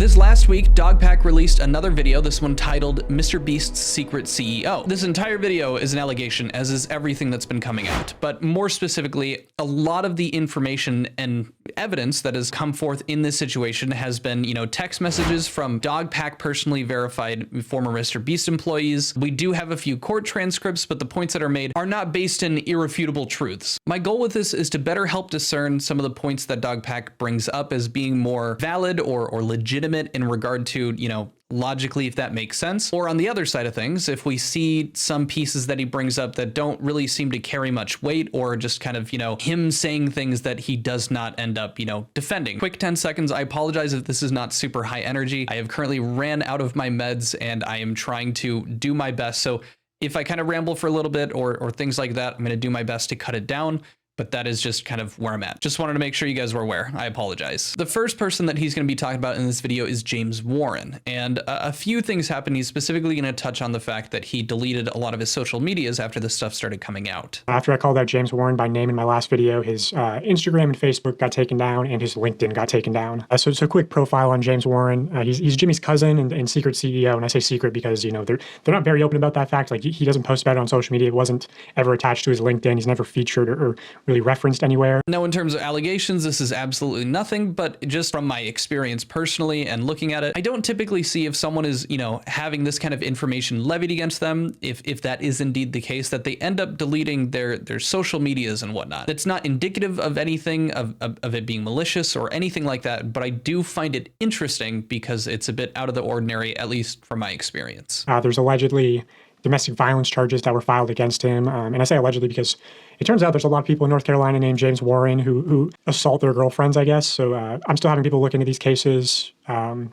This last week, Dogpack released another video, this one titled MrBeast's Secret CEO. This entire video is an allegation, as is everything that's been coming out. But more specifically, a lot of the information and evidence that has come forth in this situation has been, text messages from Dogpack personally verified former MrBeast employees. We do have a few court transcripts, but the points that are made are not based in irrefutable truths. My goal with this is to better help discern some of the points that Dogpack brings up as being more valid or legitimate in regard to, logically, if that makes sense. Or on the other side of things, if we see some pieces that he brings up that don't really seem to carry much weight, or just kind of, him saying things that he does not end up, defending. Quick 10 seconds. I apologize if this is not super high energy. I have currently ran out of my meds and I am trying to do my best. So if I kind of ramble for a little bit or things like that, I'm going to do my best to cut it down. But that is just kind of where I'm at. Just wanted to make sure you guys were aware. I apologize. The first person that he's going to be talking about in this video is James Warren. And a few things happened. He's specifically going to touch on the fact that he deleted a lot of his social medias after this stuff started coming out. After I called out James Warren by name in my last video, his Instagram and Facebook got taken down and his LinkedIn got taken down. So quick profile on James Warren. He's Jimmy's cousin and secret CEO. And I say secret because, they're not very open about that fact. Like he doesn't post about it on social media. It wasn't ever attached to his LinkedIn. He's never featured or really referenced anywhere. Now, in terms of allegations, this is absolutely nothing, but just from my experience personally and looking at it, I don't typically see if someone is, having this kind of information levied against them, if that is indeed the case, that they end up deleting their social medias and whatnot. It's not indicative of anything of it being malicious or anything like that, but I do find it interesting because it's a bit out of the ordinary, at least from my experience. There's allegedly domestic violence charges that were filed against him. And I say allegedly because it turns out there's a lot of people in North Carolina named James Warren who assault their girlfriends, I guess. So I'm still having people look into these cases.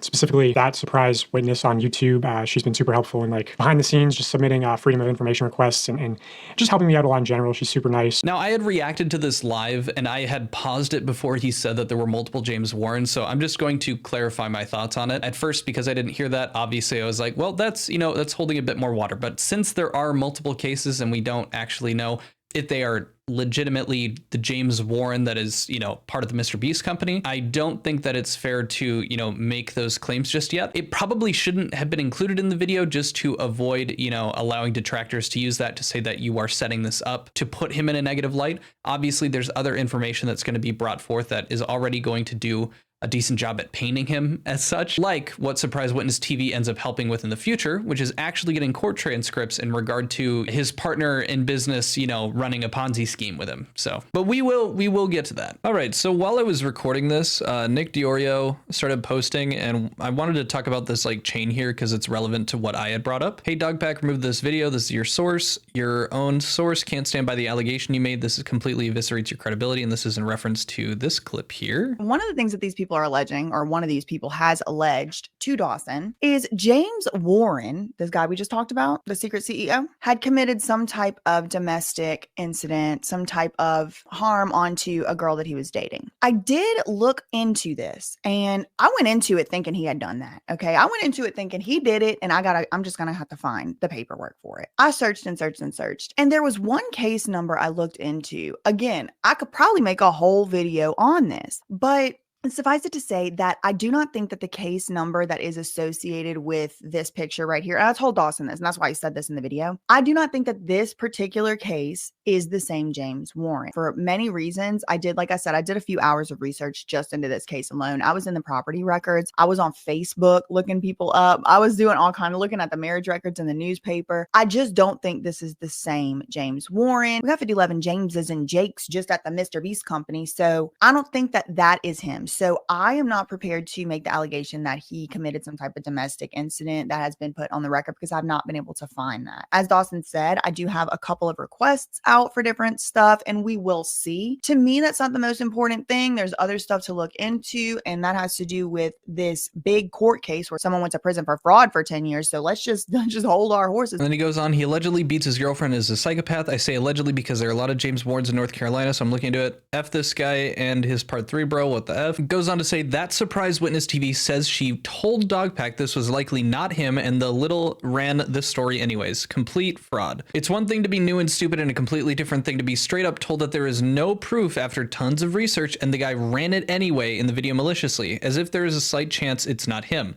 Specifically, that surprise witness on YouTube, she's been super helpful in behind the scenes, just submitting freedom of information requests and just helping me out a lot in general. She's super nice. Now, I had reacted to this live and I had paused it before he said that there were multiple James Warrens. So I'm just going to clarify my thoughts on it. At first, because I didn't hear that, obviously I was like, well, that's holding a bit more water. But since there are multiple cases and we don't actually know if they are legitimately the James Warren that is, part of the MrBeast company, I don't think that it's fair to, make those claims just yet. It probably shouldn't have been included in the video just to avoid, allowing detractors to use that to say that you are setting this up to put him in a negative light. Obviously, there's other information that's going to be brought forth that is already going to do a decent job at painting him as such, like what Surprise Witness TV ends up helping with in the future, which is actually getting court transcripts in regard to his partner in business, running a Ponzi scheme with him. So, but we will get to that. All right. So while I was recording this, Nick Diorio started posting, and I wanted to talk about this chain here because it's relevant to what I had brought up. Hey, Dogpack, removed this video. This is your source. Your own source can't stand by the allegation you made. This is completely eviscerates your credibility. And this is in reference to this clip here. One of the things that these people are alleging, or one of these people has alleged to Dawson, is James Warren, this guy we just talked about, the secret CEO, had committed some type of domestic incident, some type of harm onto a girl that he was dating. I did look into this and I went into it thinking he had done that. Okay. I went into it thinking he did it and I'm just going to have to find the paperwork for it. I searched and searched and searched. And there was one case number I looked into. Again, I could probably make a whole video on this, but suffice it to say that I do not think that the case number that is associated with this picture right here, and I told Dawson this, and that's why he said this in the video, I do not think that this particular case is the same James Warren for many reasons. Like I said, I did a few hours of research just into this case alone. I was in the property records. I was on Facebook looking people up. I was doing all kind of looking at the marriage records in the newspaper. I just don't think this is the same James Warren. We got 11 Jameses and Jakes just at the MrBeast company. So I don't think that that is him. So I am not prepared to make the allegation that he committed some type of domestic incident that has been put on the record because I've not been able to find that. As Dawson said, I do have a couple of requests out for different stuff and we will see. To me, that's not the most important thing. There's other stuff to look into, and that has to do with this big court case where someone went to prison for fraud for 10 years. So let's just hold our horses. And then he goes on, he allegedly beats his girlfriend as a psychopath. I say allegedly because there are a lot of James Warrens in North Carolina, so I'm looking into it. F this guy and his part 3, bro. What the F? Goes on to say that surprise witness TV says she told Dogpack this was likely not him and the little ran this story anyways. Complete fraud. It's one thing to be new and stupid and a completely different thing to be straight up told that there is no proof after tons of research and the guy ran it anyway in the video maliciously, as if there is a slight chance it's not him.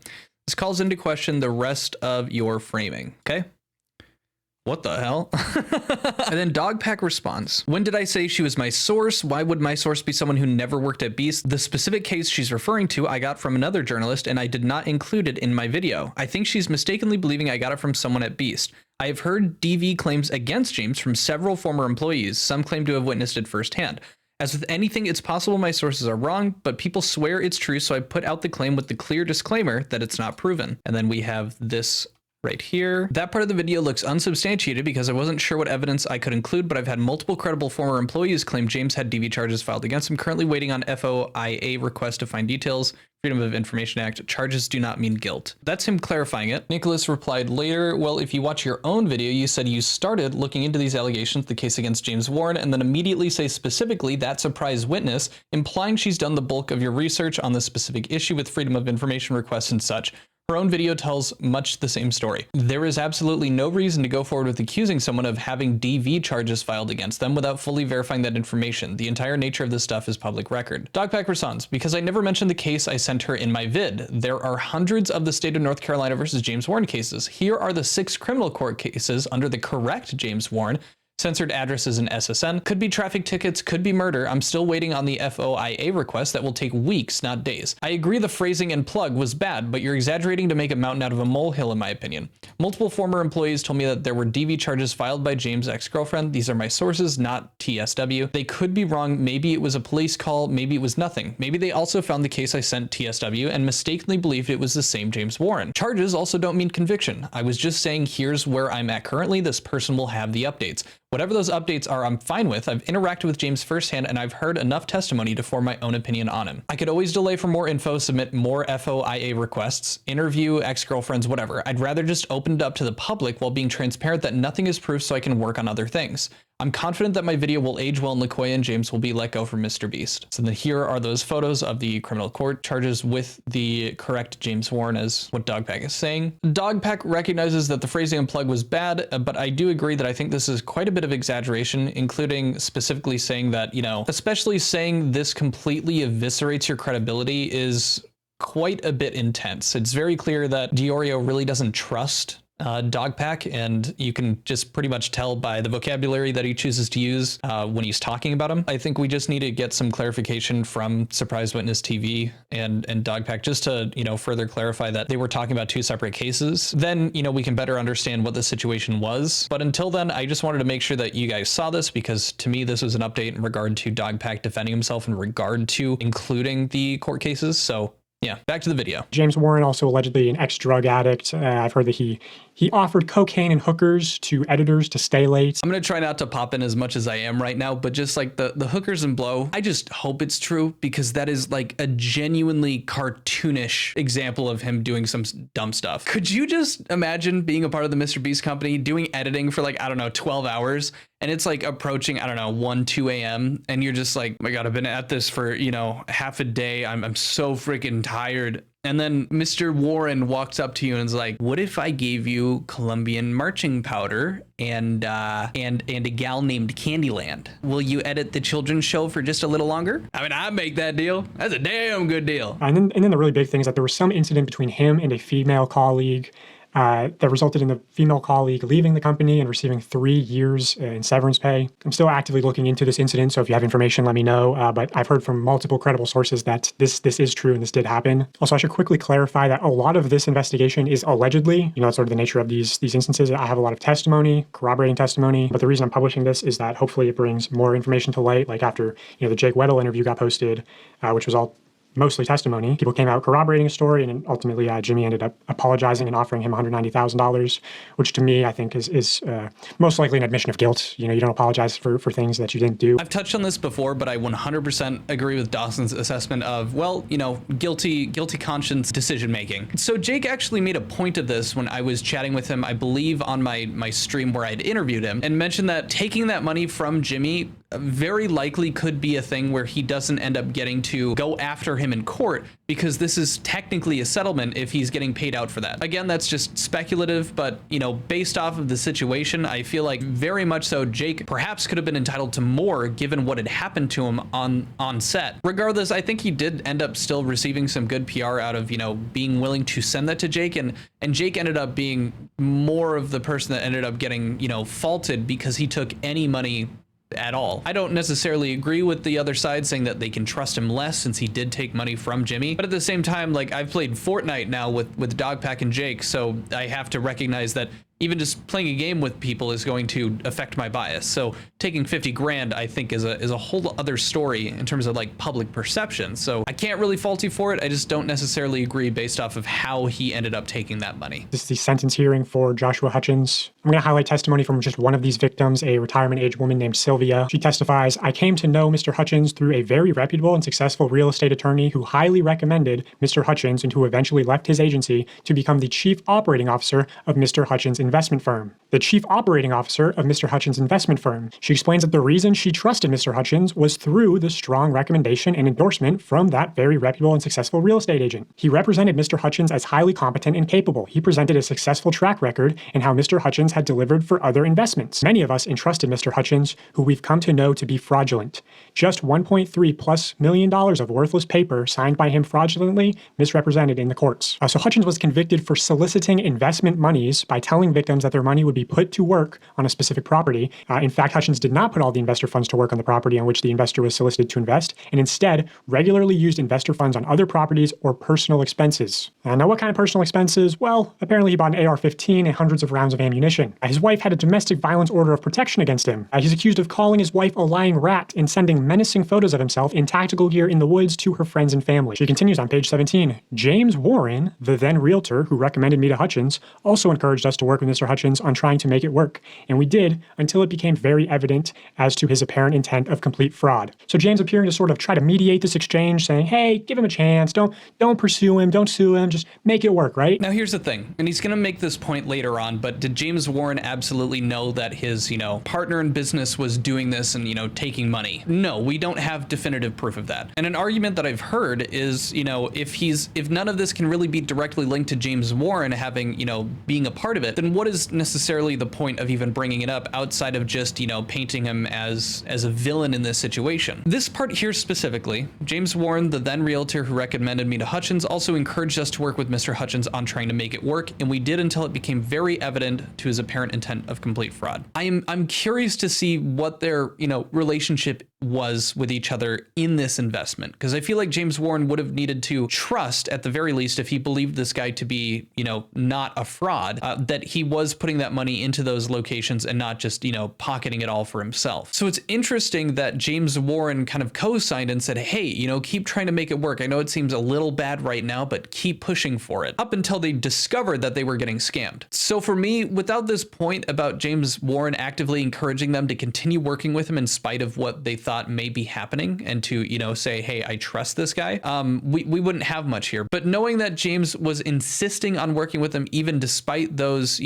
This calls into question the rest of your framing, okay? What the hell? And then Dogpack responds, when did I say she was my source? Why would my source be someone who never worked at Beast? The specific case she's referring to, I got from another journalist and I did not include it in my video. I think she's mistakenly believing I got it from someone at Beast. I have heard DV claims against James from several former employees. Some claim to have witnessed it firsthand. As with anything, it's possible my sources are wrong, but people swear it's true, so I put out the claim with the clear disclaimer that it's not proven. And then we have this right here. That part of the video looks unsubstantiated because I wasn't sure what evidence I could include, but I've had multiple credible former employees claim James had DV charges filed against him. Currently waiting on FOIA request to find details. Freedom of Information Act. Charges do not mean guilt. That's him clarifying it. Nicholas replied later, well, if you watch your own video, you said you started looking into these allegations, the case against James Warren, and then immediately say specifically that surprise witness, implying she's done the bulk of your research on the specific issue with Freedom of Information requests and such. Her own video tells much the same story. There is absolutely no reason to go forward with accusing someone of having DV charges filed against them without fully verifying that information. The entire nature of this stuff is public record. Dogpack responds, because I never mentioned the case I sent her in my vid. There are hundreds of the state of North Carolina versus James Warren cases. Here are the 6 criminal court cases under the correct James Warren. Censored addresses in SSN, could be traffic tickets, could be murder. I'm still waiting on the FOIA request that will take weeks, not days. I agree the phrasing and plug was bad, but you're exaggerating to make a mountain out of a molehill in my opinion. Multiple former employees told me that there were DV charges filed by James' ex-girlfriend. These are my sources, not TSW. They could be wrong. Maybe it was a police call. Maybe it was nothing. Maybe they also found the case I sent TSW and mistakenly believed it was the same James Warren. Charges also don't mean conviction. I was just saying here's where I'm at currently. This person will have the updates. Whatever those updates are, I'm fine with. I've interacted with James firsthand and I've heard enough testimony to form my own opinion on him. I could always delay for more info, submit more FOIA requests, interview ex-girlfriends, whatever. I'd rather just open it up to the public while being transparent that nothing is proof so I can work on other things. I'm confident that my video will age well and Locoya and James will be let go from MrBeast. So then here are those photos of the criminal court charges with the correct James Warren as what Dogpack is saying. Dogpack recognizes that the phrasing and plug was bad, but I do agree that I think this is quite a bit of exaggeration, including specifically saying that, you know, especially saying this completely eviscerates your credibility is quite a bit intense. It's very clear that Diorio really doesn't trust Dogpack, and you can just pretty much tell by the vocabulary that he chooses to use when he's talking about him. I think we just need to get some clarification from Surprise Witness TV and Dogpack just to, you know, further clarify that they were talking about 2 separate cases. Then, you know, we can better understand what the situation was. But until then, I just wanted to make sure that you guys saw this because to me, this was an update in regard to Dogpack defending himself in regard to including the court cases. So yeah, back to the video. James Warren, also allegedly an ex-drug addict. I've heard that he offered cocaine and hookers to editors to stay late. I'm going to try not to pop in as much as I am right now, but just like the hookers and blow, I just hope it's true because that is like a genuinely cartoonish example of him doing some dumb stuff. Could you just imagine being a part of the MrBeast company, doing editing for like, I don't know, 12 hours? And it's like approaching, I don't know, 1, 2 a.m. And you're just like, oh my God, I've been at this for, you know, half a day. I'm so freaking tired. And then Mr. Warren walks up to you and is like, what if I gave you Colombian marching powder and a gal named Candyland? Will you edit the children's show for just a little longer? I mean, I'd make that deal. That's a damn good deal. And then the really big thing is that there was some incident between him and a female colleague that resulted in the female colleague leaving the company and receiving 3 years in severance pay. I'm still actively looking into this incident, so if you have information, let me know. But I've heard from multiple credible sources that this is true and this did happen. Also, I should quickly clarify that a lot of this investigation is allegedly, you know, that's sort of the nature of these instances. I have a lot of testimony, corroborating testimony, but the reason I'm publishing this is that hopefully it brings more information to light. Like after, you know, the Jake Weddle interview got posted, which was all mostly testimony. People came out corroborating a story, and ultimately Jimmy ended up apologizing and offering him $190,000, which to me I think is most likely an admission of guilt. You know, you don't apologize for things that you didn't do. I've touched on this before, but I 100% agree with Dawson's assessment of, well, you know, guilty conscience decision making. So Jake actually made a point of this when I was chatting with him, I believe on my stream where I'd interviewed him, and mentioned that taking that money from Jimmy very likely could be a thing where he doesn't end up getting to go after him in court, because this is technically a settlement if he's getting paid out for that. Again, that's just speculative, but based off of the situation, I feel like very much so Jake perhaps could have been entitled to more given what had happened to him on set. Regardless, I think he did end up still receiving some good PR out of being willing to send that to Jake, and Jake ended up being more of the person that ended up getting faulted because he took any money at all. I don't necessarily agree with the other side saying that they can trust him less since he did take money from Jimmy, but at the same time, like, I've played Fortnite now with Dogpack and Jake, so I have to recognize that even just playing a game with people is going to affect my bias. So taking 50 grand, I think, is a whole other story in terms of like public perception. So I can't really fault you for it. I just don't necessarily agree based off of how he ended up taking that money. This is the sentence hearing for Joshua Houchins. I'm going to highlight testimony from just one of these victims, a retirement age woman named Sylvia. She testifies, "I came to know Mr. Houchins through a very reputable and successful real estate attorney who highly recommended Mr. Houchins and who eventually left his agency to become the chief operating officer of Mr. Houchins' investment firm." The chief operating officer of Mr. Houchins' investment firm. She explains that the reason she trusted Mr. Houchins was through the strong recommendation and endorsement from that very reputable and successful real estate agent. He represented Mr. Houchins as highly competent and capable. He presented a successful track record in how Mr. Houchins had delivered for other investments. Many of us entrusted Mr. Houchins, who we've come to know to be fraudulent. Just $1.3+ million of worthless paper signed by him fraudulently misrepresented in the courts. So Houchins was convicted for soliciting investment monies by telling victims that their money would be put to work on a specific property. In fact, Houchins did not put all the investor funds to work on the property on which the investor was solicited to invest, and instead regularly used investor funds on other properties or personal expenses. Now, what kind of personal expenses? Well, apparently he bought an AR-15 and hundreds of rounds of ammunition. His wife had a domestic violence order of protection against him. He's accused of calling his wife a lying rat and sending menacing photos of himself in tactical gear in the woods to her friends and family. She continues on page 17. "James Warren, the then realtor who recommended me to Houchins, also encouraged us to work with Mr. Houchins on trying to make it work, and we did until it became very evident as to his apparent intent of complete fraud." So James appearing to sort of try to mediate this exchange, saying, hey, give him a chance, don't pursue him, don't sue him, just make it work, right? Now here's the thing, and he's gonna make this point later on, but did James Warren absolutely know that his, partner in business was doing this and, taking money? No, we don't have definitive proof of that. And an argument that I've heard is, if none of this can really be directly linked to James Warren having, being a part of it, then what is necessarily the point of even bringing it up outside of just, painting him as a villain in this situation? This part here specifically, James Warren, the then realtor who recommended me to Houchins, also encouraged us to work with Mr. Houchins on trying to make it work, and we did until it became very evident to his apparent intent of complete fraud. I'm curious to see what their, relationship was with each other in this investment, because I feel like James Warren would have needed to trust, at the very least, if he believed this guy to be, not a fraud, that he was putting that money into those locations and not just, pocketing it all for himself. So it's interesting that James Warren kind of co-signed and said, hey, keep trying to make it work. I know it seems a little bad right now, but keep pushing for it, up until they discovered that they were getting scammed. So for me, without this point about James Warren actively encouraging them to continue working with him in spite of what they thought may be happening, and to, say, hey, I trust this guy, we wouldn't have much here. But knowing that James was insisting on working with him even despite those,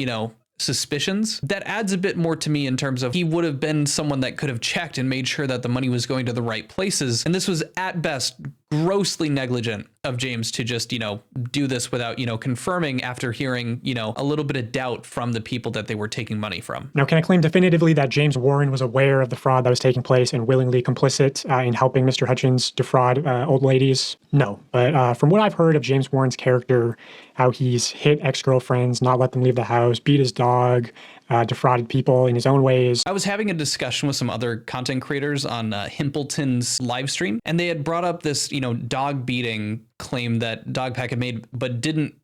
suspicions, that adds a bit more to me in terms of he would have been someone that could have checked and made sure that the money was going to the right places. And this was at best grossly negligent of James to just, do this without, confirming after hearing, a little bit of doubt from the people that they were taking money from. Now, can I claim definitively that James Warren was aware of the fraud that was taking place and willingly complicit in helping Mr. Houchins defraud old ladies? No. But from what I've heard of James Warren's character, how he's hit ex-girlfriends, not let them leave the house, beat his dog, defrauded people in his own ways. I was having a discussion with some other content creators on Himpleton's live stream, and they had brought up this, dog beating claim that Dogpack had made, but didn't,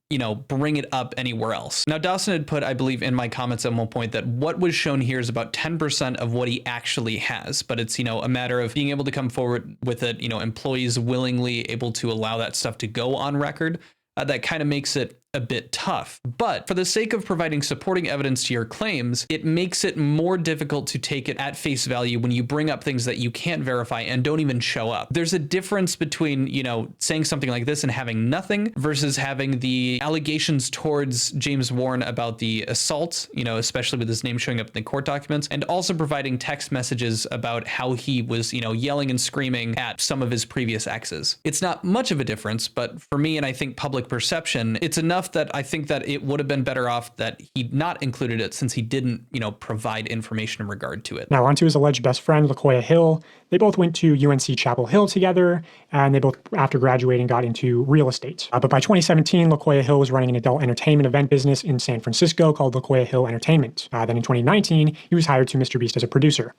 bring it up anywhere else. Now, Dawson had put, I believe, in my comments at one point that what was shown here is about 10% of what he actually has, but it's, a matter of being able to come forward with it, employees willingly able to allow that stuff to go on record. That kind of makes it a bit tough. But for the sake of providing supporting evidence to your claims, it makes it more difficult to take it at face value when you bring up things that you can't verify and don't even show up. There's a difference between, saying something like this and having nothing versus having the allegations towards James Warren about the assault, especially with his name showing up in the court documents, and also providing text messages about how he was, yelling and screaming at some of his previous exes. It's not much of a difference, but for me, and I think public perception, it's enough that I think that it would have been better off that he not included it since he didn't, provide information in regard to it. Now, on to his alleged best friend, Locoya Hill. They both went to UNC Chapel Hill together, and they both, after graduating, got into real estate. But by 2017, Locoya Hill was running an adult entertainment event business in San Francisco called Locoya Hill Entertainment. Then in 2019, he was hired to MrBeast as a producer.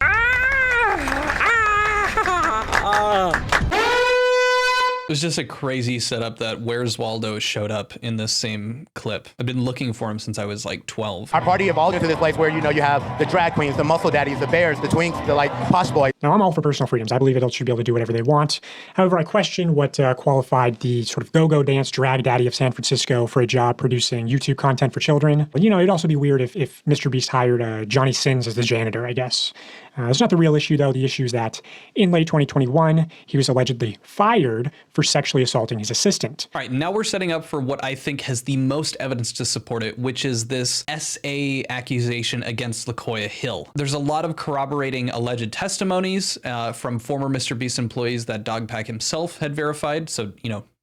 It was just a crazy setup that Where's Waldo showed up in this same clip. I've been looking for him since I was like 12. Our party evolved into this place where, you have the drag queens, the muscle daddies, the bears, the twinks, the posh boys. Now, I'm all for personal freedoms. I believe adults should be able to do whatever they want. However, I question what qualified the sort of go-go dance drag daddy of San Francisco for a job producing YouTube content for children. But, it'd also be weird if MrBeast hired Johnny Sins as the janitor, I guess. That's not the real issue, though. The issue is that in late 2021, he was allegedly fired for sexually assaulting his assistant. All right, now we're setting up for what I think has the most evidence to support it, which is this SA accusation against Locoya Hill. There's a lot of corroborating alleged testimonies from former MrBeast employees that Dogpack himself had verified. So,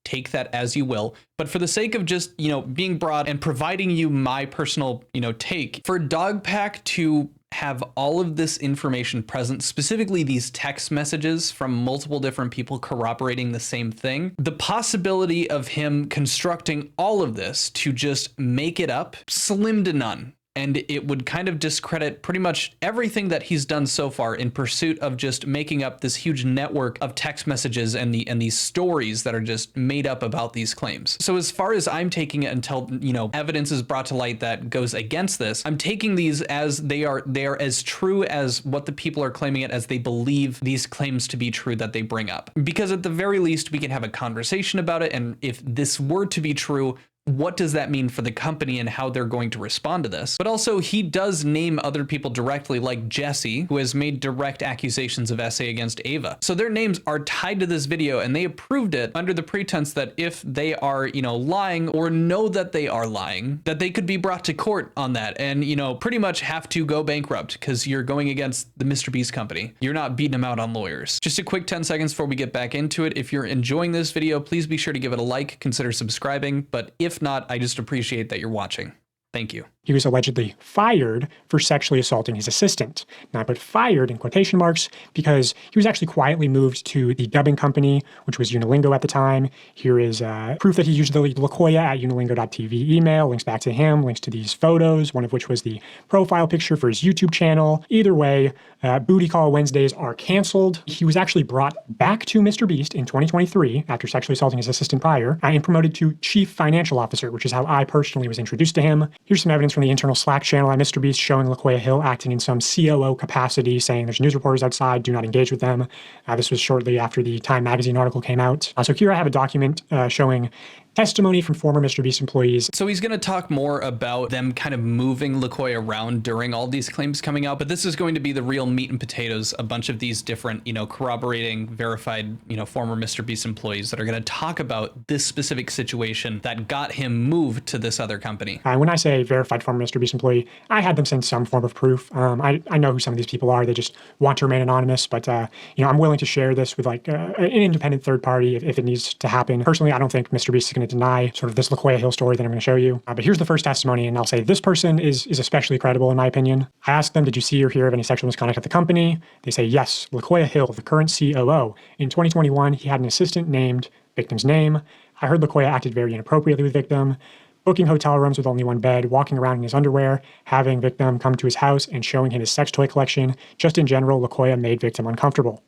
take that as you will. But for the sake of just, being broad and providing you my personal, take, for Dogpack to have all of this information present, specifically these text messages from multiple different people corroborating the same thing, the possibility of him constructing all of this to just make it up, slim to none. And it would kind of discredit pretty much everything that he's done so far in pursuit of just making up this huge network of text messages and these stories that are just made up about these claims. So as far as I'm taking it until, evidence is brought to light that goes against this, I'm taking these as they are as true as what the people are claiming it, as they believe these claims to be true that they bring up. Because at the very least, we can have a conversation about it. And if this were to be true, what does that mean for the company and how they're going to respond to this? But also, he does name other people directly, like Jesse, who has made direct accusations of SA against Ava. So their names are tied to this video, and they approved it under the pretense that if they are, lying or know that they are lying, that they could be brought to court on that and, pretty much have to go bankrupt because you're going against the MrBeast company. You're not beating them out on lawyers. Just a quick 10 seconds before we get back into it. If you're enjoying this video, please be sure to give it a like, consider subscribing, but if not, I just appreciate that you're watching. Thank you. He was allegedly fired for sexually assaulting his assistant. Now, I put fired in quotation marks because he was actually quietly moved to the dubbing company, which was Unilingo at the time. Here is proof that he used the Locoya at unilingo.tv email, links back to him, links to these photos, one of which was the profile picture for his YouTube channel. Either way, Booty Call Wednesdays are canceled. He was actually brought back to MrBeast in 2023 after sexually assaulting his assistant prior and promoted to Chief Financial Officer, which is how I personally was introduced to him. Here's some evidence from the internal Slack channel at MrBeast showing Locoya Hill acting in some COO capacity, saying there's news reporters outside, do not engage with them. This was shortly after the Time magazine article came out. So here I have a document showing testimony from former MrBeast employees. So he's going to talk more about them kind of moving Locoya around during all these claims coming out, but this is going to be the real meat and potatoes, a bunch of these different, corroborating, verified, former MrBeast employees that are going to talk about this specific situation that got him moved to this other company. When I say verified former MrBeast employee, I had them send some form of proof. I know who some of these people are. They just want to remain anonymous, but I'm willing to share this with an independent third party if it needs to happen. Personally, I don't think MrBeast is going to deny sort of this Locoya Hill story that I'm going to show you. But here's the first testimony, and I'll say this person is especially credible in my opinion. I asked them, did you see or hear of any sexual misconduct at the company? They say, yes, Locoya Hill, the current COO. In 2021, he had an assistant named victim's name. I heard Locoya acted very inappropriately with victim, booking hotel rooms with only one bed, walking around in his underwear, having victim come to his house and showing him his sex toy collection. Just in general, Locoya made victim uncomfortable.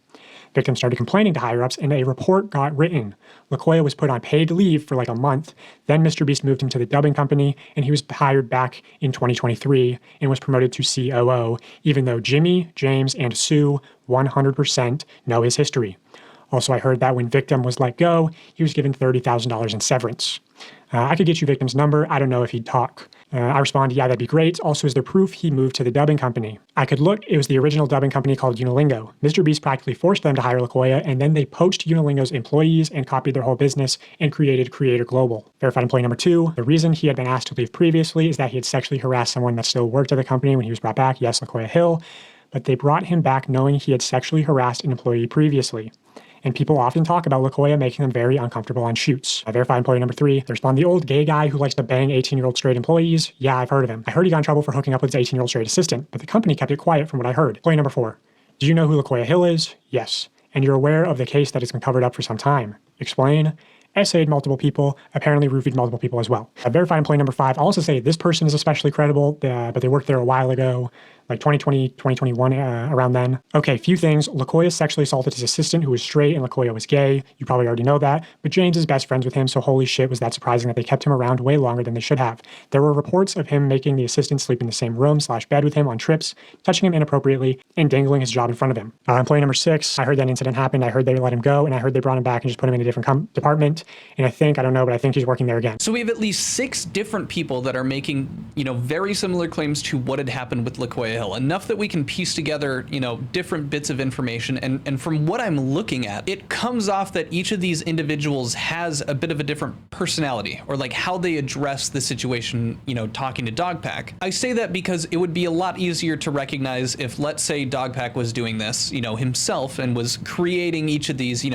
Victim started complaining to higher-ups, and a report got written. Locoya was put on paid leave for like a month. Then MrBeast moved him to the dubbing company, and he was hired back in 2023 and was promoted to COO, even though Jimmy, James, and Sue 100% know his history. Also, I heard that when Victim was let go, he was given $30,000 in severance. I could get you Victim's number. I don't know if he'd talk. I responded, yeah, that'd be great. Also, is there proof he moved to the dubbing company? I could look. It was the original dubbing company called Unilingo. MrBeast practically forced them to hire Locoya, and then they poached Unilingo's employees and copied their whole business and created Creator Global. Verified employee number 2, the reason he had been asked to leave previously is that he had sexually harassed someone that still worked at the company when he was brought back. Yes, Locoya Hill. But they brought him back knowing he had sexually harassed an employee previously. And people often talk about Locoya making them very uncomfortable on shoots. I verified employee number 3. There's one, the old gay guy who likes to bang 18-year-old straight employees. Yeah, I've heard of him. I heard he got in trouble for hooking up with his 18-year-old straight assistant, but the company kept it quiet from what I heard. Employee number 4. Do you know who Locoya Hill is? Yes. And you're aware of the case that has been covered up for some time. Explain. Essayed multiple people, apparently roofied multiple people as well. Verified employee number 5. I'll also say this person is especially credible, but they worked there a while ago, like 2020, 2021, around then. Okay, few things. Locoya sexually assaulted his assistant who was straight and Locoya was gay. You probably already know that, but James is best friends with him, so holy shit was that surprising that they kept him around way longer than they should have. There were reports of him making the assistant sleep in the same room/bed with him on trips, touching him inappropriately, and dangling his job in front of him. Employee number 6, I heard that incident happened. I heard they let him go, and I heard they brought him back and just put him in a different department. And I don't know, but I think he's working there again. So we have at least 6 different people that are making, very similar claims to what had happened with Locoya Hill. Enough that we can piece together, different bits of information. And from what I'm looking at, it comes off that each of these individuals has a bit of a different personality, or like how they address the situation, talking to Dogpack. I say that because it would be a lot easier to recognize if, let's say, Dogpack was doing this, himself and was creating each of these,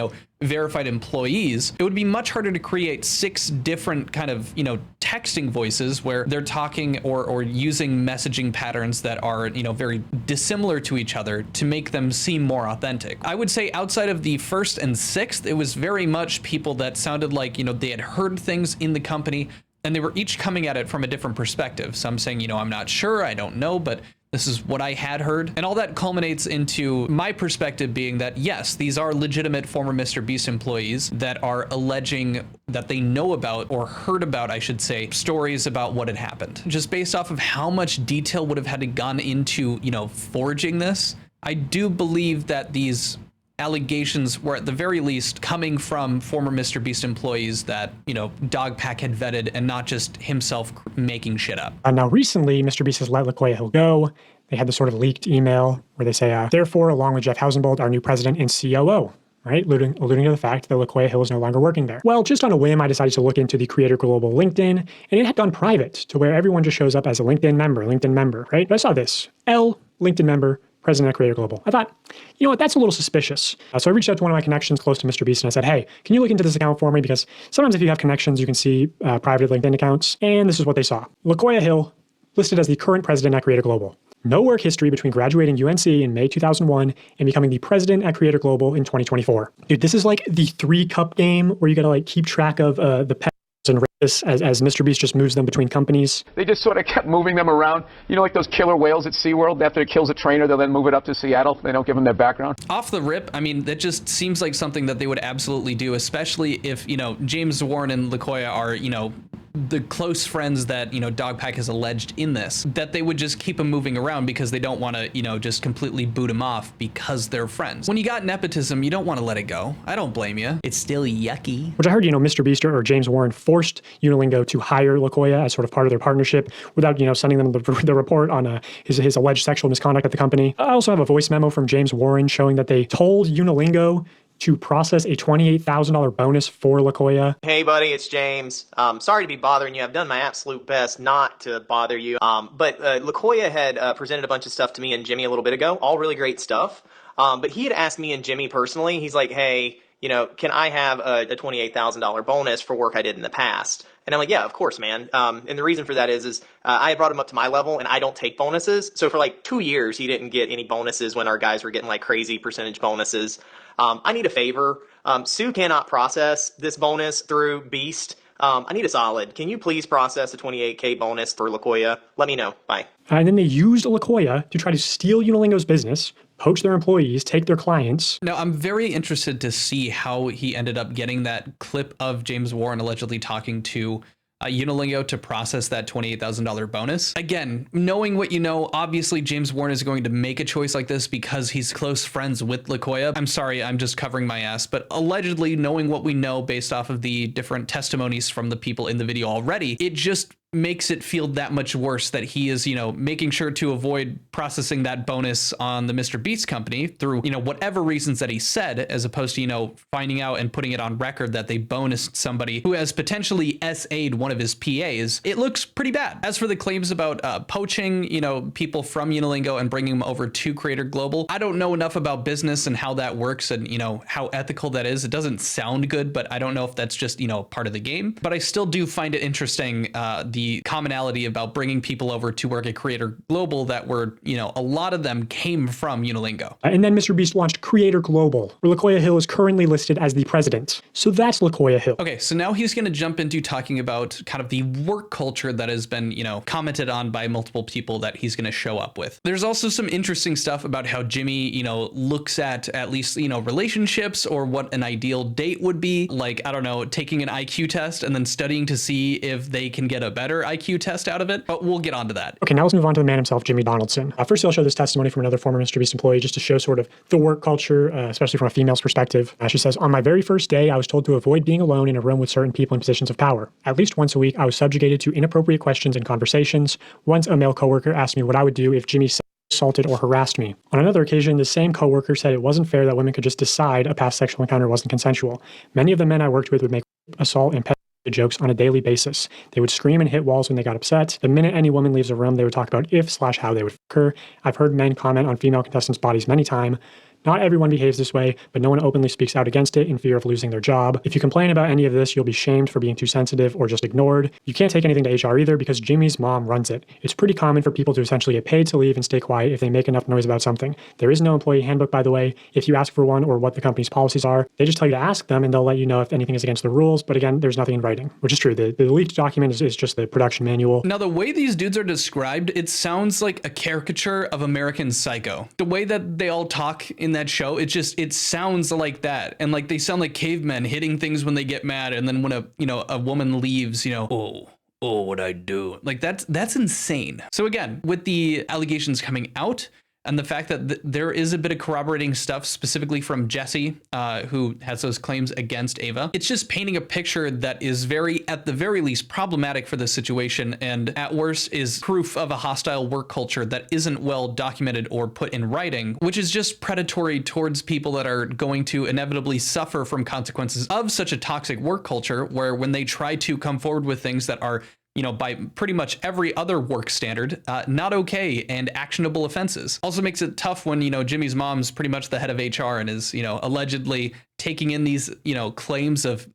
verified employees. It would be much harder to create 6 different kind of, texting voices where they're talking or using messaging patterns that are, very dissimilar to each other to make them seem more authentic. I would say outside of the 1st and 6th, it was very much people that sounded like, they had heard things in the company and they were each coming at it from a different perspective. Some saying, I'm not sure, I don't know, but this is what I had heard. And all that culminates into my perspective being that, yes, these are legitimate former MrBeast employees that are alleging that they know about, or heard about, I should say, stories about what had happened. Just based off of how much detail would have had to gone into, forging this, I do believe that these allegations were at the very least coming from former MrBeast employees that, Dogpack had vetted and not just himself making shit up. Now, recently, MrBeast has let Locoya Hill go. They had this sort of leaked email where they say, therefore, along with Jeff Housenbold, our new president and COO, right? Alluding to the fact that Locoya Hill is no longer working there. Well, just on a whim, I decided to look into the Creator Global LinkedIn, and it had gone private to where everyone just shows up as a LinkedIn member, right? But I saw this, L, LinkedIn member, president of Creator Global. I thought, you know what, that's a little suspicious. So I reached out to one of my connections close to MrBeast and I said, hey, can you look into this account for me? Because sometimes if you have connections, you can see private LinkedIn accounts. And this is what they saw. Locoya Hill, listed as the current president at Creator Global. No work history between graduating UNC in May 2001 and becoming the president at Creator Global in 2024. Dude, this is like the 3-cup game where you gotta like keep track of the pets and racists as MrBeast just moves them between companies. They just sort of kept moving them around. Like those killer whales at SeaWorld. After it kills a trainer, they'll then move it up to Seattle. They don't give them their background. Off the rip, that just seems like something that they would absolutely do, especially if, James Warren and Locoya are, the close friends that, Dogpack has alleged in this, that they would just keep him moving around because they don't want to, just completely boot him off because they're friends. When you got nepotism, you don't want to let it go. I don't blame you. It's still yucky. Which I heard, MrBeast or James Warren forced Unilingo to hire Locoya as sort of part of their partnership without, sending them the report on his alleged sexual misconduct at the company. I also have a voice memo from James Warren showing that they told Unilingo to process a $28,000 bonus for Locoya. Hey buddy, it's James. Sorry to be bothering you. I've done my absolute best not to bother you. But Locoya had presented a bunch of stuff to me and Jimmy a little bit ago. All really great stuff. But he had asked me and Jimmy personally, he's like, hey, can I have a $28,000 bonus for work I did in the past? And I'm like, yeah, of course, man. And the reason for that is I had brought him up to my level and I don't take bonuses. So for like 2 years, he didn't get any bonuses when our guys were getting like crazy percentage bonuses. I need a favor. Sue cannot process this bonus through Beast. I need a solid. Can you please process a $28K bonus for Locoya? Let me know. Bye. And then they used Locoya to try to steal Unilingo's business, poach their employees, take their clients. Now, I'm very interested to see how he ended up getting that clip of James Warren allegedly talking to Unilingo to process that $28,000 bonus. Again, knowing what you know, obviously James Warren is going to make a choice like this because he's close friends with Locoya. I'm sorry, I'm just covering my ass, but allegedly knowing what we know based off of the different testimonies from the people in the video already, it just makes it feel that much worse that he is, making sure to avoid processing that bonus on the MrBeast company through, whatever reasons that he said, as opposed to, finding out and putting it on record that they bonused somebody who has potentially SA'd one of his PAs. It looks pretty bad. As for the claims about poaching, people from Unilingo and bringing them over to Creator Global, I don't know enough about business and how that works and, how ethical that is. It doesn't sound good, but I don't know if that's just, part of the game. But I still do find it interesting, the commonality about bringing people over to work at Creator Global that were, a lot of them came from Unilingo. And then MrBeast launched Creator Global, where Locoya Hill is currently listed as the president. So that's Locoya Hill. Okay, so now he's going to jump into talking about kind of the work culture that has been, commented on by multiple people that he's going to show up with. There's also some interesting stuff about how Jimmy, looks at least, relationships or what an ideal date would be. Like, I don't know, taking an IQ test and then studying to see if they can get a better IQ test out of it, but we'll get onto that. Okay, now let's move on to the man himself, Jimmy Donaldson. First, I'll show this testimony from another former MrBeast employee just to show sort of the work culture, especially from a female's perspective. She says, on my very first day, I was told to avoid being alone in a room with certain people in positions of power. At least once a week, I was subjugated to inappropriate questions and conversations. Once, a male coworker asked me what I would do if Jimmy assaulted or harassed me. On another occasion, the same coworker said it wasn't fair that women could just decide a past sexual encounter wasn't consensual. Many of the men I worked with would make assault and jokes on a daily basis. They would scream and hit walls when they got upset. The minute any woman leaves a room, they would talk about if/how they would fuck her. I've heard men comment on female contestants' bodies many times. Not everyone behaves this way, but no one openly speaks out against it in fear of losing their job. If you complain about any of this, you'll be shamed for being too sensitive or just ignored. You can't take anything to HR either because Jimmy's mom runs it. It's pretty common for people to essentially get paid to leave and stay quiet if they make enough noise about something. There is no employee handbook, by the way. If you ask for one or what the company's policies are, they just tell you to ask them and they'll let you know if anything is against the rules. But again, there's nothing in writing, which is true. The leaked document is just the production manual. Now, the way these dudes are described, it sounds like a caricature of American Psycho. The way that they all talk in that show, it sounds like that. And like they sound like cavemen hitting things when they get mad. And then when a woman leaves, oh, what I do? Like that's insane. So again, with the allegations coming out and the fact that there is a bit of corroborating stuff specifically from Jesse, who has those claims against Ava, it's just painting a picture that is at the very least, problematic for the situation, and at worst is proof of a hostile work culture that isn't well documented or put in writing, which is just predatory towards people that are going to inevitably suffer from consequences of such a toxic work culture, where when they try to come forward with things that are by pretty much every other work standard, not okay and actionable offenses. Also makes it tough when, Jimmy's mom's pretty much the head of HR and is, allegedly taking in these, claims of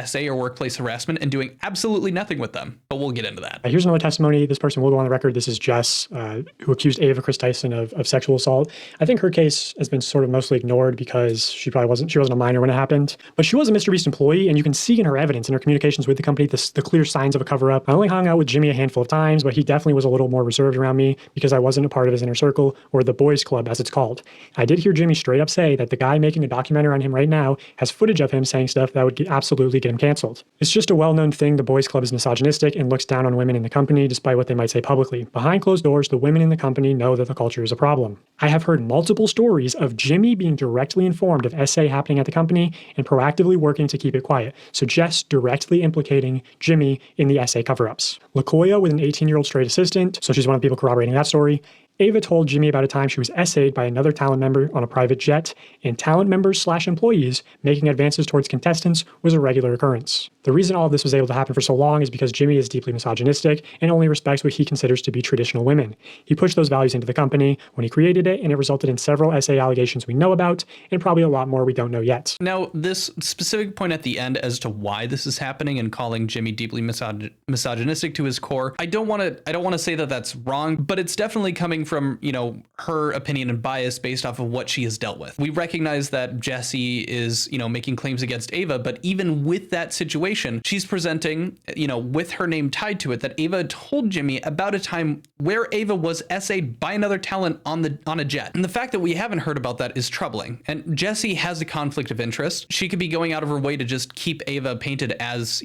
SA or workplace harassment and doing absolutely nothing with them. But we'll get into that. Here's another testimony. This person will go on the record. This is Jess, who accused Ava Chris Tyson of sexual assault. I think her case has been sort of mostly ignored because she wasn't a minor when it happened. But she was a MrBeast employee, and you can see in her evidence, in her communications with the company, the clear signs of a cover-up. I only hung out with Jimmy a handful of times, but he definitely was a little more reserved around me because I wasn't a part of his inner circle, or the boys club as it's called. I did hear Jimmy straight up say that the guy making a documentary on him right now has footage of him saying stuff that would absolutely get him canceled. It's just a well-known thing. The boys club is misogynistic and looks down on women in the company despite what they might say publicly. Behind closed doors, the women in the company know that the culture is a problem. I have heard multiple stories of Jimmy being directly informed of SA happening at the company and proactively working to keep it quiet. So Jess directly implicating Jimmy in the SA cover-ups. Locoya with an 18-year-old straight assistant, so she's one of the people corroborating that story. Ava told Jimmy about a time she was essayed by another talent member on a private jet, and talent members/employees making advances towards contestants was a regular occurrence. The reason all of this was able to happen for so long is because Jimmy is deeply misogynistic and only respects what he considers to be traditional women. He pushed those values into the company when he created it, and it resulted in several SA allegations we know about, and probably a lot more we don't know yet. Now, this specific point at the end as to why this is happening and calling Jimmy deeply misogynistic to his core, I don't want to say that that's wrong, but it's definitely coming from, her opinion and bias based off of what she has dealt with. We recognize that Jesse is, making claims against Ava, but even with that situation, information, she's presenting, with her name tied to it, that Ava told Jimmy about a time where Ava was essayed by another talent on a jet. And the fact that we haven't heard about that is troubling. And Jessie has a conflict of interest. She could be going out of her way to just keep Ava painted as,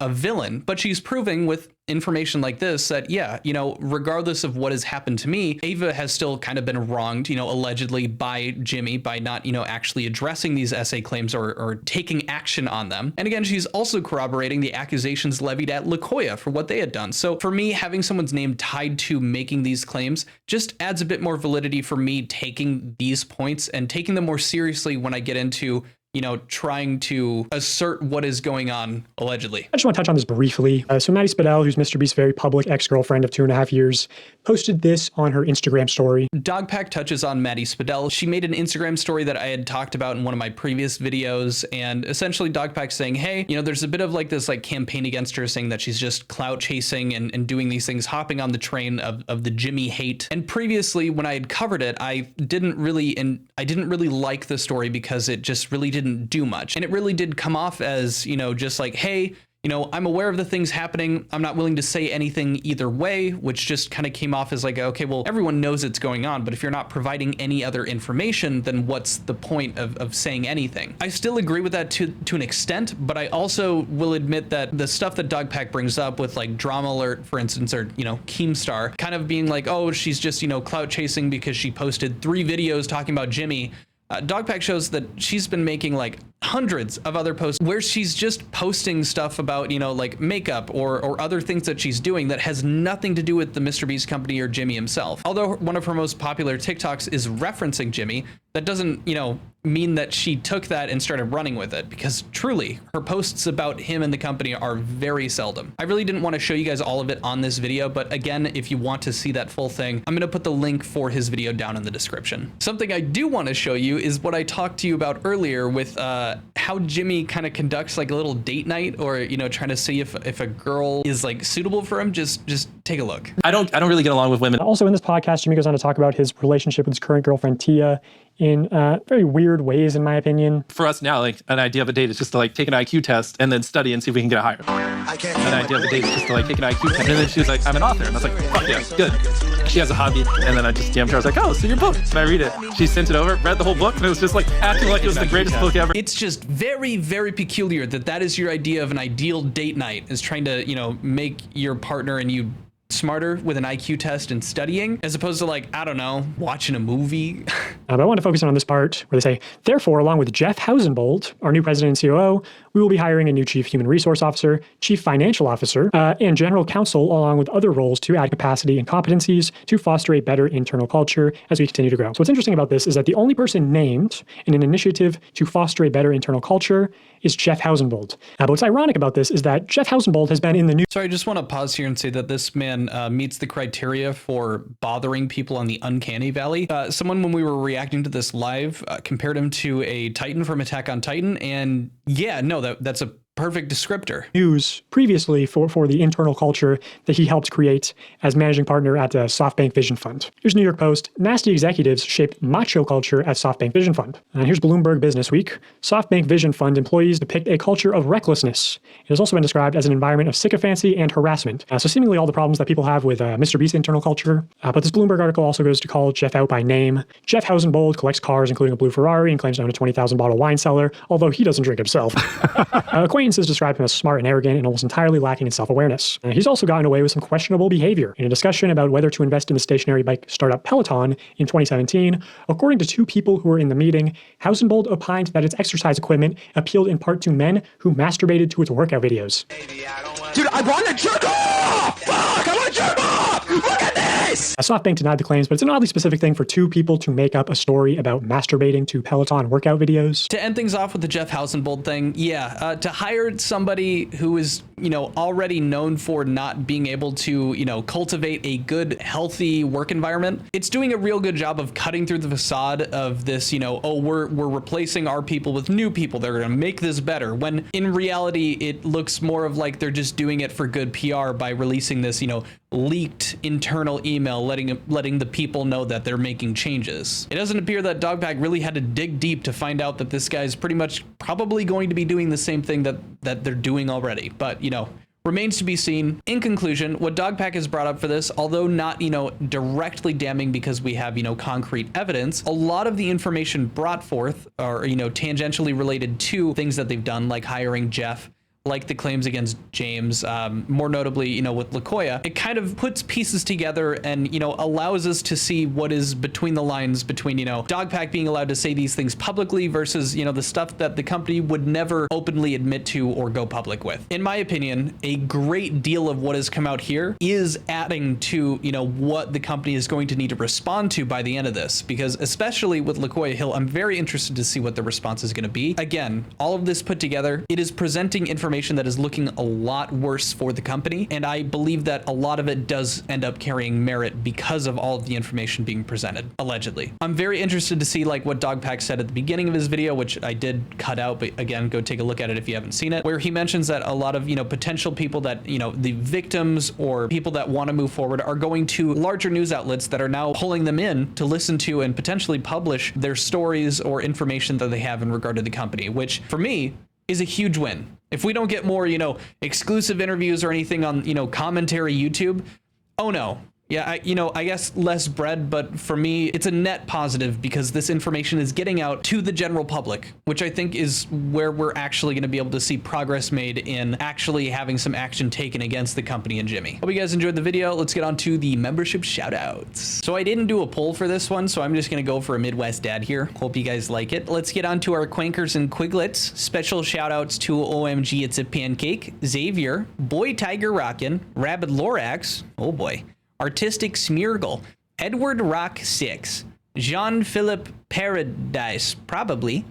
a villain, but she's proving with information like this that, regardless of what has happened to me, Ava has still kind of been wronged, allegedly by Jimmy by not, actually addressing these essay claims or taking action on them. And again, she's also corroborating the accusations levied at Locoya for what they had done. So for me, having someone's name tied to making these claims just adds a bit more validity for me taking these points and taking them more seriously when I get into trying to assert what is going on, allegedly. I just want to touch on this briefly. So Maddie Spadell, who's MrBeast's very public ex-girlfriend of 2.5 years, posted this on her Instagram story. Dogpack touches on Maddie Spadell. She made an Instagram story that I had talked about in one of my previous videos, and essentially Dogpack saying, hey, there's a bit of this campaign against her, saying that she's just clout chasing and doing these things, hopping on the train of the Jimmy hate. And previously, when I had covered it, I didn't really like the story because it just really didn't do much. And it really did come off as, just like, hey, I'm aware of the things happening. I'm not willing to say anything either way, which just kind of came off as like, okay, well, everyone knows it's going on, but if you're not providing any other information, then what's the point of saying anything? I still agree with that to an extent, but I also will admit that the stuff that Dogpack brings up with Drama Alert, for instance, or, Keemstar, kind of being like, oh, she's just, clout chasing because she posted 3 videos talking about Jimmy. Dogpack shows that she's been making hundreds of other posts where she's just posting stuff about, makeup or other things that she's doing that has nothing to do with the MrBeast company or Jimmy himself. Although one of her most popular TikToks is referencing Jimmy, that doesn't, mean that she took that and started running with it, because truly her posts about him and the company are very seldom. I really didn't want to show you guys all of it on this video, but again, if you want to see that full thing, I'm going to put the link for his video down in the description. Something I do want to show you is what I talked to you about earlier with how Jimmy kind of conducts a little date night, or trying to see if a girl is suitable for him. Just take a look. I don't really get along with women. Also in this podcast, Jimmy goes on to talk about his relationship with his current girlfriend, Tia, in very weird ways, in my opinion. For us now, an idea of a date is just to take an IQ test and then study and see if we can get a higher. An idea of a date is just to take an IQ test. And then she was like, I'm an author. And I was like, fuck yeah, good. She has a hobby. And then I just DM'd her. I was like, oh, so your book. And I read it. She sent it over, read the whole book, and it was just acting like it was the greatest book ever. It's just very, very peculiar that is your idea of an ideal date night, is trying to, make your partner and you smarter with an IQ test and studying, as opposed to I don't know, watching a movie. But I want to focus on this part where they say, therefore, along with Jeff Housenbold, our new president and COO, we will be hiring a new chief human resource officer, chief financial officer, and general counsel, along with other roles to add capacity and competencies to foster a better internal culture as we continue to grow. So what's interesting about this is that the only person named in an initiative to foster a better internal culture is Jeff Housenbold. But what's ironic about this is that Jeff Housenbold has been in the news. So I just want to pause here and say that this man meets the criteria for bothering people on the Uncanny Valley. Someone, when we were reacting to this live, compared him to a Titan from Attack on Titan, and yeah, no, that's a perfect descriptor. News previously for the internal culture that he helped create as managing partner at SoftBank Vision Fund. Here's New York Post. Nasty executives shaped macho culture at SoftBank Vision Fund. And here's Bloomberg Business Week. SoftBank Vision Fund employees depict a culture of recklessness. It has also been described as an environment of sycophancy and harassment. So seemingly all the problems that people have with MrBeast's internal culture. But this Bloomberg article also goes to call Jeff out by name. Jeff Housenbold collects cars, including a blue Ferrari, and claims to own a 20,000 bottle wine cellar, although he doesn't drink himself. Acquaintances describe him as smart and arrogant and almost entirely lacking in self-awareness. He's also gotten away with some questionable behavior. In a discussion about whether to invest in the stationary bike startup Peloton in 2017, according to 2 people who were in the meeting, Housenbold opined that its exercise equipment appealed in part to men who masturbated to its workout videos. Dude, I want to jerk off! Fuck, I want to jerk off! Look at this! SoftBank denied the claims, but it's an oddly specific thing for 2 people to make up a story about masturbating to Peloton workout videos. To end things off with the Jeff Housenbold thing, yeah, to hire somebody who is, already known for not being able to, cultivate a good, healthy work environment, it's doing a real good job of cutting through the facade of this, oh, we're replacing our people with new people. They're going to make this better. When in reality, it looks more of like they're just doing it for good PR by releasing this, leaked internal email letting letting the people know that they're making changes. It doesn't appear that Dogpack really had to dig deep to find out that this guy's pretty much probably going to be doing the same thing that they're doing already. But, you know, remains to be seen. In conclusion, what Dogpack has brought up for this, although not, you know, directly damning because we have, you know, concrete evidence, a lot of the information brought forth are, you know, tangentially related to things that they've done, like hiring Jeff, like the claims against James, more notably, you know, with Locoya. It kind of puts pieces together and, you know, allows us to see what is between the lines between, you know, Dogpack being allowed to say these things publicly versus, you know, the stuff that the company would never openly admit to or go public with. In my opinion, a great deal of what has come out here is adding to, you know, what the company is going to need to respond to by the end of this, because especially with Locoya Hill, I'm very interested to see what the response is going to be. Again, all of this put together, it is presenting information that is looking a lot worse for the company, and I believe that a lot of it does end up carrying merit because of all of the information being presented, allegedly. I'm very interested to see like what Dogpack said at the beginning of his video, which I did cut out, but again, go take a look at it if you haven't seen it, where he mentions that a lot of, you know, potential people that, you know, the victims or people that want to move forward are going to larger news outlets that are now pulling them in to listen to and potentially publish their stories or information that they have in regard to the company, which for me is a huge win. If we don't get more, you know, exclusive interviews or anything on, you know, commentary YouTube, oh no. Yeah, I guess less bread, but for me, it's a net positive because this information is getting out to the general public, which I think is where we're actually going to be able to see progress made in actually having some action taken against the company and Jimmy. Hope you guys enjoyed the video. Let's get on to the membership shoutouts. So I didn't do a poll for this one, so I'm just going to go for a Midwest dad here. Hope you guys like it. Let's get on to our Quankers and Quiglets. Special shoutouts to OMG It's a Pancake, Xavier, Boy Tiger Rockin', Rabid Lorax, oh boy, Artistic Smeargle, Edward Rock 6, Jean-Philippe Paradise, probably,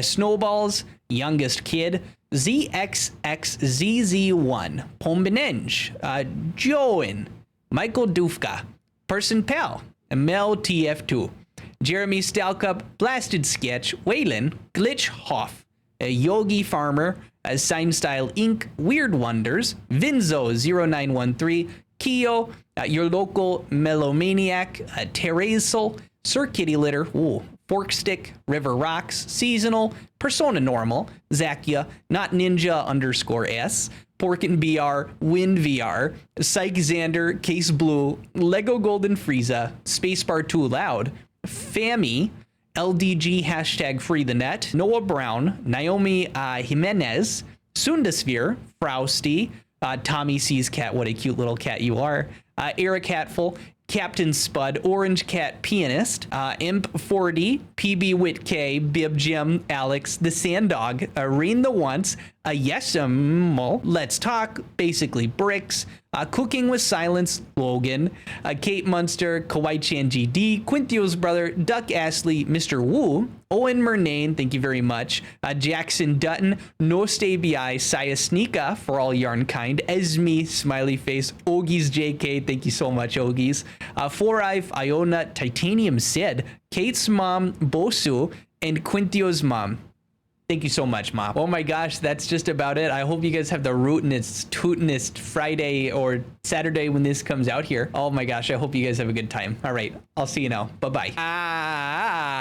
Snowballs, Youngest Kid, ZXXZZ1, Pombinenge, Joan, Michael Dufka, Person Pal, Mel TF2, Jeremy Stalkup, Blasted Sketch, Waylon, Glitch Hoff, Yogi Farmer, Sign Style Inc., Weird Wonders, Vinzo0913, Keo, your local Melomaniac, Teresal, Sir Kitty Litter, Forkstick, River Rocks, Seasonal, Persona Normal, Zakia, Not Ninja _S, Porkin BR, Wind VR, Psych Xander, Case Blue, Lego Golden Frieza, Spacebar Too Loud, Fami, LDG hashtag Free the Net, Noah Brown, Naomi Jimenez, Sundasphere, Frowsty, Tommy Sees Cat, what a cute little cat you are, Eric Hatful, Captain Spud, Orange Cat Pianist, Imp 40, PB Wit K, Bib Jim, Alex, The Sandog, Reen the Once, Yesimo, Let's Talk, Basically Bricks, Cooking with Silence, Logan, Kate Munster, Kawhi Chan GD, Quintio's brother, Duck Astley, Mr. Wu, Owen Murnane, thank you very much, Jackson Dutton, No Stay BI, Saya Sneeka, For All Yarn Kind, Esme, Smiley Face, Ogies JK, thank you so much, Ogies, Four Ive, Iona, Titanium Sid, Kate's mom, Bosu, and Quintio's mom. Thank you so much, Mom. Oh my gosh, that's just about it. I hope you guys have the rootinest, tootinest Friday or Saturday when this comes out here. Oh my gosh, I hope you guys have a good time. All right, I'll see you now. Bye-bye.